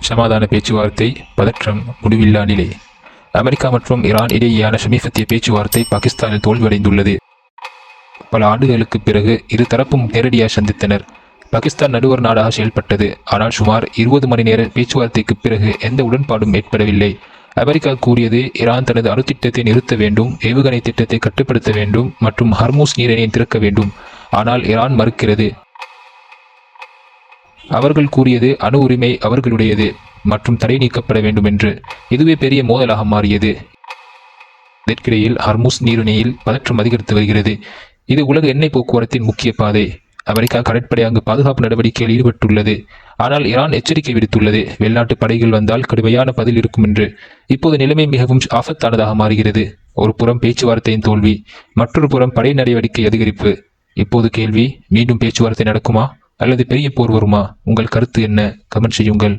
சமாதான பேச்சுவார்த்தை பதற்றம் முடிவில்லா நிலை. அமெரிக்கா மற்றும் ஈரான் இடையேயான சமீபத்திய பேச்சுவார்த்தை பாகிஸ்தானில் தோல்வியடைந்துள்ளது. பல ஆண்டுகளுக்கு பிறகு இரு தரப்பும் நேரடியாக சந்தித்தனர். பாகிஸ்தான் நடுவர் நாடாக செயல்பட்டது. ஆனால் சுமார் 20 மணி நேர பேச்சுவார்த்தைக்கு பிறகு எந்த உடன்பாடும் ஏற்படவில்லை. அமெரிக்கா கூறியது ஈரான் தனது அணு திட்டத்தை நிறுத்த வேண்டும், ஏவுகணை திட்டத்தை கட்டுப்படுத்த வேண்டும் மற்றும் ஹர்மூஸ் நீரிணையை திறக்க வேண்டும். ஆனால் ஈரான் மறுக்கிறது. அவர்கள் கூறியது அணு உரிமை அவர்களுடையது மற்றும் தடை நீக்கப்பட வேண்டும் என்று. இதுவே பெரிய மோதலாக மாறியது. இதற்கிடையில் ஹர்மூஸ் நீரிணையில் பதற்றம் அதிகரித்து வருகிறது. இது உலக எண்ணெய் போக்குவரத்தின் முக்கிய பாதை. அமெரிக்கா கடற்படை அங்கு பாதுகாப்பு நடவடிக்கையில் ஈடுபட்டுள்ளது. ஆனால் ஈரான் எச்சரிக்கை விடுத்துள்ளது, வெளிநாட்டு படைகள் வந்தால் கடுமையான பதில் இருக்கும் என்று. இப்போது நிலைமை மிகவும் ஆபத்தானதாக மாறுகிறது. ஒரு புறம் பேச்சுவார்த்தையின் தோல்வி, மற்றொரு புறம் படை நடவடிக்கை அதிகரிப்பு. இப்போது கேள்வி, மீண்டும் பேச்சுவார்த்தை நடக்குமா அல்லது பெரிய போர் வருமா? உங்கள் கருத்து என்ன? கமெண்ட் செய்யுங்கள்.